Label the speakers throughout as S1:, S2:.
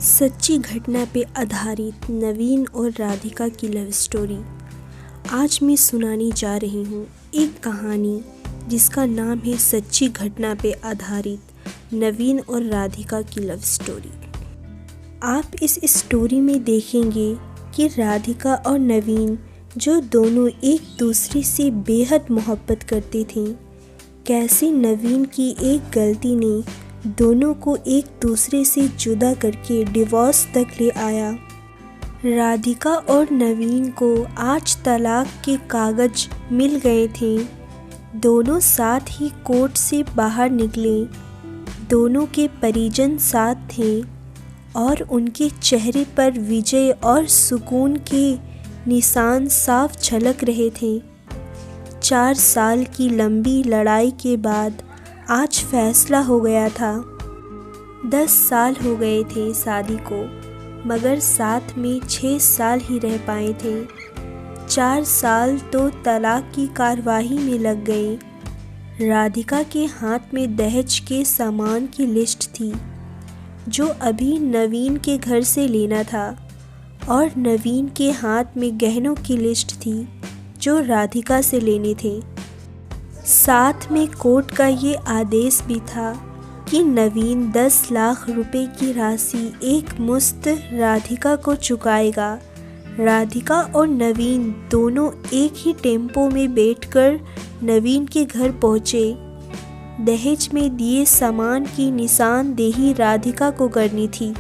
S1: सच्ची घटना पे आधारित नवीन और राधिका की लव स्टोरी। आज मैं सुनाने जा रही हूँ एक कहानी जिसका नाम है सच्ची घटना पे आधारित नवीन और राधिका की लव स्टोरी। आप इस स्टोरी में देखेंगे कि राधिका और नवीन जो दोनों एक दूसरे से बेहद मोहब्बत करते थे, कैसे नवीन की एक गलती ने दोनों को एक दूसरे से जुदा करके डिवोर्स तक ले आया। राधिका और नवीन को आज तलाक के कागज मिल गए थे। दोनों साथ ही कोर्ट से बाहर निकले। दोनों के परिजन साथ थे और उनके चेहरे पर विजय और सुकून के निशान साफ झलक रहे थे। 4 साल की लंबी लड़ाई के बाद आज फैसला हो गया था। 10 साल हो गए थे शादी को, मगर साथ में 6 साल ही रह पाए थे। 4 साल तो तलाक की कार्रवाई में लग गए। राधिका के हाथ में दहेज के सामान की लिस्ट थी जो अभी नवीन के घर से लेना था, और नवीन के हाथ में गहनों की लिस्ट थी जो राधिका से लेने थे। साथ में कोर्ट का ये आदेश भी था कि नवीन 10 लाख रुपए की राशि एक मुश्त राधिका को चुकाएगा। राधिका और नवीन दोनों एक ही टेम्पो में बैठकर नवीन के घर पहुंचे। दहेज में दिए सामान की निशानदेही राधिका को करनी थी,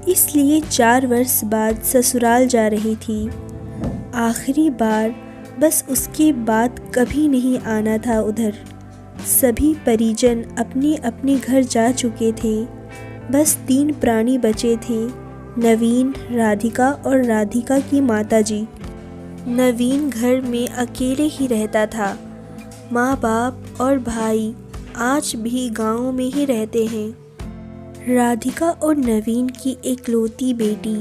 S1: इसलिए 4 वर्ष बाद ससुराल जा रही थी। आखिरी बार बस उसके बाद कभी नहीं आना था उधर। सभी परिजन अपने अपने घर जा चुके थे। बस 3 प्राणी बचे थे, नवीन, राधिका और राधिका की माताजी। नवीन घर में अकेले ही रहता था। माँ बाप और भाई आज भी गांव में ही रहते हैं। राधिका और नवीन की एकलौती बेटी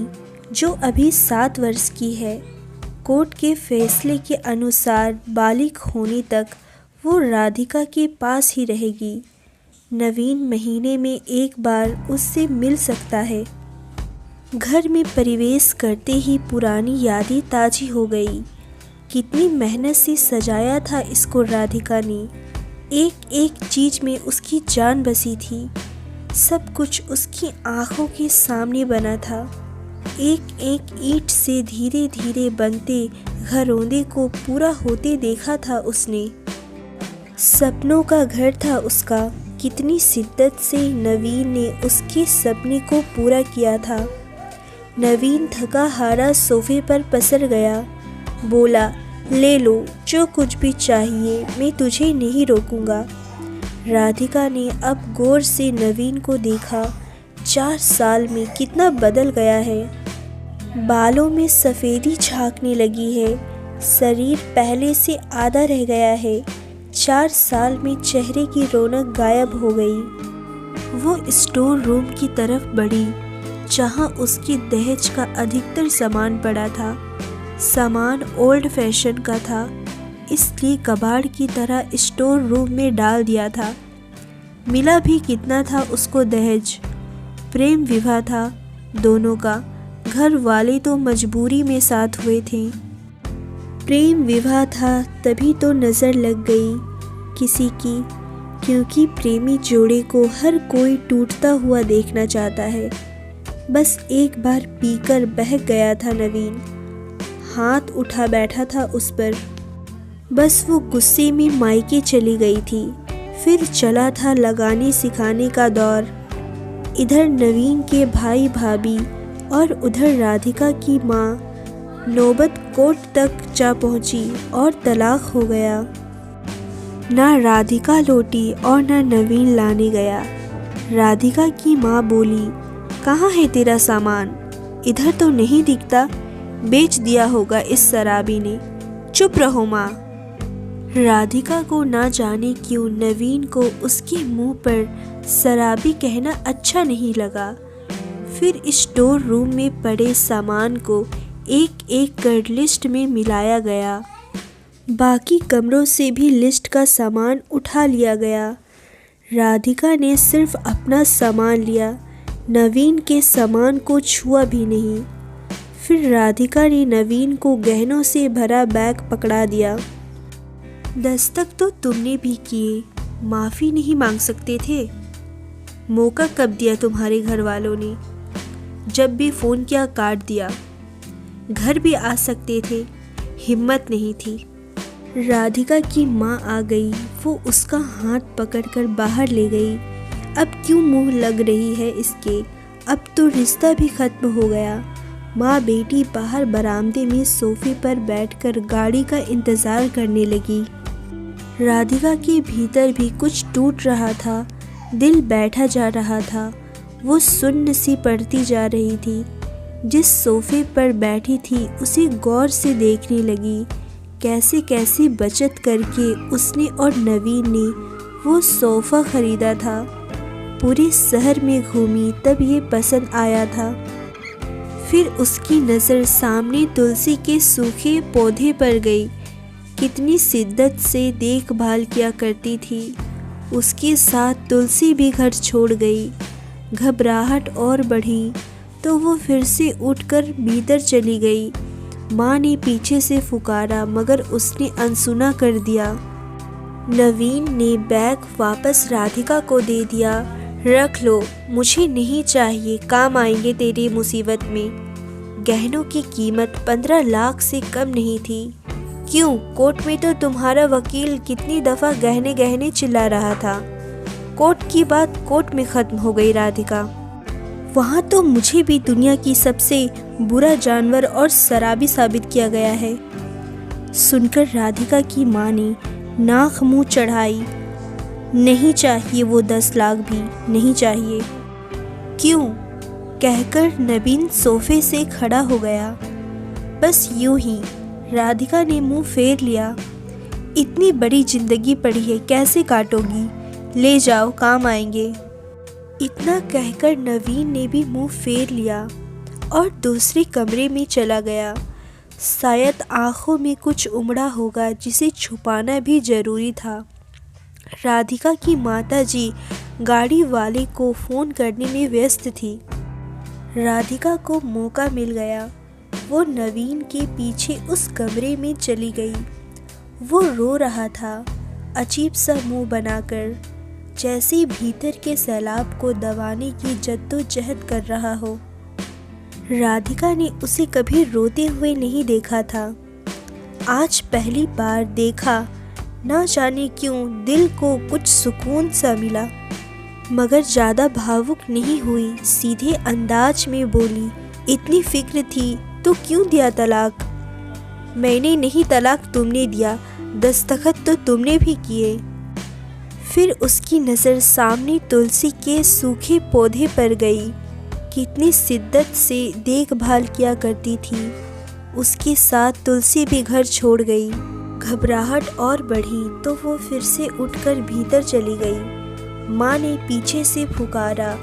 S1: जो अभी 7 वर्ष की है, कोर्ट के फैसले के अनुसार बालिग होने तक वो राधिका के पास ही रहेगी। नवीन महीने में एक बार उससे मिल सकता है। घर में प्रवेश करते ही पुरानी यादें ताज़ी हो गई। कितनी मेहनत से सजाया था इसको राधिका ने। एक एक चीज़ में उसकी जान बसी थी। सब कुछ उसकी आंखों के सामने बना था। एक एक ईंट से धीरे धीरे बनते घरौंदे को पूरा होते देखा था उसने। सपनों का घर था उसका। कितनी शिद्दत से नवीन ने उसके सपने को पूरा किया था। नवीन थका हारा सोफे पर पसर गया। बोला, ले लो जो कुछ भी चाहिए, मैं तुझे नहीं रोकूंगा। राधिका ने अब गौर से नवीन को देखा। 4 साल में कितना बदल गया है। बालों में सफ़ेदी झांकने लगी है। शरीर पहले से आधा रह गया है। 4 साल में चेहरे की रौनक गायब हो गई। वो स्टोर रूम की तरफ बढ़ी जहां उसकी दहेज का अधिकतर सामान पड़ा था। सामान ओल्ड फैशन का था, इसलिए कबाड़ की तरह स्टोर रूम में डाल दिया था। मिला भी कितना था उसको दहेज। प्रेम विवाह था दोनों का। घर वाले तो मजबूरी में साथ हुए थे। प्रेम विवाह था तभी तो नज़र लग गई किसी की, क्योंकि प्रेमी जोड़े को हर कोई टूटता हुआ देखना चाहता है। बस एक बार पीकर बहक गया था नवीन। हाथ उठा बैठा था उस पर। बस वो गुस्से में मायके चली गई थी। फिर चला था लगाने सिखाने का दौर। इधर नवीन के भाई भाभी और उधर राधिका की माँ। नौबत कोर्ट तक जा पहुंची और तलाक हो गया। ना राधिका लौटी और ना नवीन लाने गया। राधिका की माँ बोली, कहाँ है तेरा सामान? इधर तो नहीं दिखता। बेच दिया होगा इस शराबी ने। चुप रहो माँ। राधिका को ना जाने क्यों नवीन को उसके मुंह पर शराबी कहना अच्छा नहीं लगा। फिर स्टोर रूम में पड़े सामान को एक एक कर लिस्ट में मिलाया गया। बाकी कमरों से भी लिस्ट का सामान उठा लिया गया। राधिका ने सिर्फ अपना सामान लिया। नवीन के सामान को छुआ भी नहीं। फिर राधिका ने नवीन को गहनों से भरा बैग पकड़ा दिया। दस्तक तो तुमने भी किए, माफ़ी नहीं मांग सकते थे? मौका कब दिया तुम्हारे घर वालों ने? जब भी फ़ोन किया काट दिया। घर भी आ सकते थे, हिम्मत नहीं थी। राधिका की माँ आ गई, वो उसका हाथ पकड़कर बाहर ले गई। अब क्यों मुंह लग रही है इसके? अब तो रिश्ता भी खत्म हो गया। माँ बेटी बाहर बरामदे में सोफे पर बैठकर गाड़ी का इंतज़ार करने लगी। राधिका के भीतर भी कुछ टूट रहा था, दिल बैठा जा रहा था। वो सुन्न सी पड़ती जा रही थी। जिस सोफे पर बैठी थी उसे गौर से देखने लगी। कैसे कैसे बचत करके उसने और नवीन ने वो सोफ़ा ख़रीदा था। पूरे शहर में घूमी तब ये पसंद आया था। फिर उसकी नज़र सामने तुलसी के सूखे पौधे पर गई। कितनी शिद्दत से देखभाल किया करती थी। उसके साथ तुलसी भी घर छोड़ गई। घबराहट और बढ़ी तो वो फिर से उठकर भीतर चली गई। माँ ने पीछे से पुकारा मगर उसने अनसुना कर दिया। नवीन ने बैग वापस राधिका को दे दिया। रख लो, मुझे नहीं चाहिए, काम आएंगे तेरी मुसीबत में। गहनों की कीमत 15 लाख से कम नहीं थी। क्यों? कोर्ट में तो तुम्हारा वकील कितनी दफ़ा गहने गहने चिल्ला रहा था। कोर्ट की बात कोर्ट में ख़त्म हो गई राधिका। वहाँ तो मुझे भी दुनिया की सबसे बुरा जानवर और शराबी साबित किया गया है। सुनकर राधिका की माँ ने नाक मुँह चढ़ाई। नहीं चाहिए वो 10 लाख भी नहीं चाहिए। क्यों? कहकर नवीन सोफे से खड़ा हो गया। बस यूं ही राधिका ने मुंह फेर लिया। इतनी बड़ी जिंदगी पड़ी है, कैसे काटोगी? ले जाओ, काम आएंगे। इतना कहकर नवीन ने भी मुंह फेर लिया और दूसरे कमरे में चला गया। शायद आंखों में कुछ उमड़ा होगा जिसे छुपाना भी जरूरी था। राधिका की माताजी गाड़ी वाले को फ़ोन करने में व्यस्त थी। राधिका को मौका मिल गया। वो नवीन के पीछे उस कमरे में चली गई। वो रो रहा था, अजीब सा मुंह बनाकर, जैसे भीतर के सैलाब को दबाने की जद्दोजहद कर रहा हो। राधिका ने उसे कभी रोते हुए नहीं देखा था। आज पहली बार देखा। ना जाने क्यों दिल को कुछ सुकून सा मिला। मगर ज़्यादा भावुक नहीं हुई, सीधे अंदाज में बोली, इतनी फिक्र थी तो क्यों दिया तलाक? मैंने नहीं, तलाक तुमने दिया, दस्तखत तो तुमने भी किए। फिर उसकी नज़र सामने तुलसी के सूखे पौधे पर गई। कितनी शिद्दत से देखभाल किया करती थी। उसके साथ तुलसी भी घर छोड़ गई। घबराहट और बढ़ी तो वो फिर से उठकर भीतर चली गई। माँ ने पीछे से पुकारा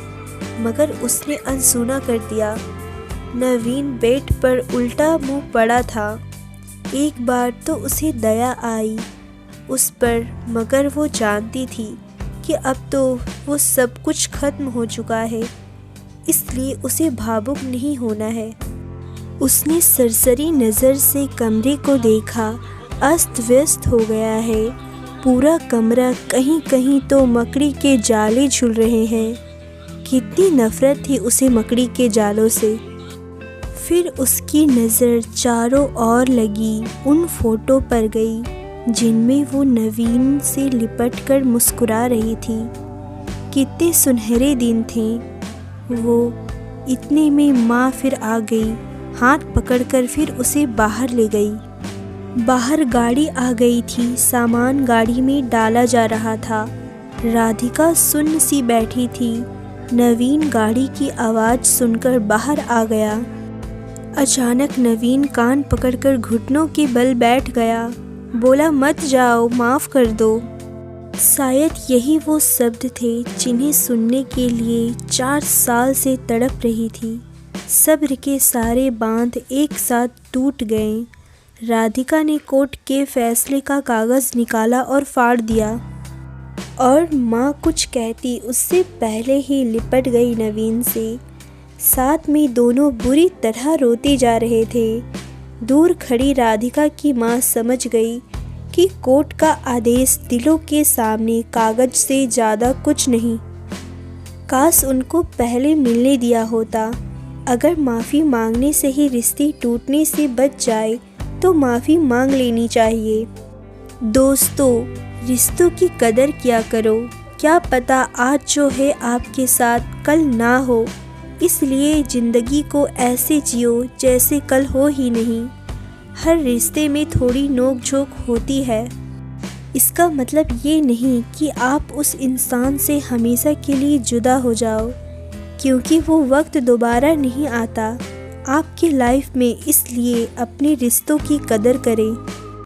S1: मगर उसने अनसुना कर दिया। नवीन बेड पर उल्टा मुंह पड़ा था। एक बार तो उसे दया आई उस पर, मगर वो जानती थी कि अब तो वो सब कुछ खत्म हो चुका है, इसलिए उसे भावुक नहीं होना है। उसने सरसरी नज़र से कमरे को देखा। अस्त व्यस्त हो गया है पूरा कमरा। कहीं कहीं तो मकड़ी के जाले झूल रहे हैं। कितनी नफ़रत थी उसे मकड़ी के जालों से। फिर उसकी नज़र चारों ओर लगी उन फोटो पर गई जिनमें वो नवीन से लिपटकर मुस्कुरा रही थी। कितने सुनहरे दिन थे वो। इतने में माँ फिर आ गई। हाथ पकड़कर फिर उसे बाहर ले गई। बाहर गाड़ी आ गई थी। सामान गाड़ी में डाला जा रहा था। राधिका सुन्न सी बैठी थी। नवीन गाड़ी की आवाज़ सुनकर बाहर आ गया। अचानक नवीन कान पकड़कर घुटनों के बल बैठ गया। बोला, मत जाओ, माफ़ कर दो। शायद यही वो शब्द थे जिन्हें सुनने के लिए 4 साल से तड़प रही थी। सब्र के सारे बांध एक साथ टूट गए। राधिका ने कोर्ट के फैसले का कागज़ निकाला और फाड़ दिया। और माँ कुछ कहती उससे पहले ही लिपट गई नवीन से। साथ में दोनों बुरी तरह रोते जा रहे थे। दूर खड़ी राधिका की माँ समझ गई कि कोर्ट का आदेश दिलों के सामने कागज से ज़्यादा कुछ नहीं। काश उनको पहले मिलने दिया होता। अगर माफ़ी मांगने से ही रिश्ते टूटने से बच जाए तो माफ़ी मांग लेनी चाहिए। दोस्तों, रिश्तों की कदर किया करो। क्या पता आज जो है आपके साथ कल ना हो, इसलिए ज़िंदगी को ऐसे जियो जैसे कल हो ही नहीं। हर रिश्ते में थोड़ी नोक झोंक होती है। इसका मतलब ये नहीं कि आप उस इंसान से हमेशा के लिए जुदा हो जाओ, क्योंकि वो वक्त दोबारा नहीं आता आपकी लाइफ में। इसलिए अपने रिश्तों की कदर करें।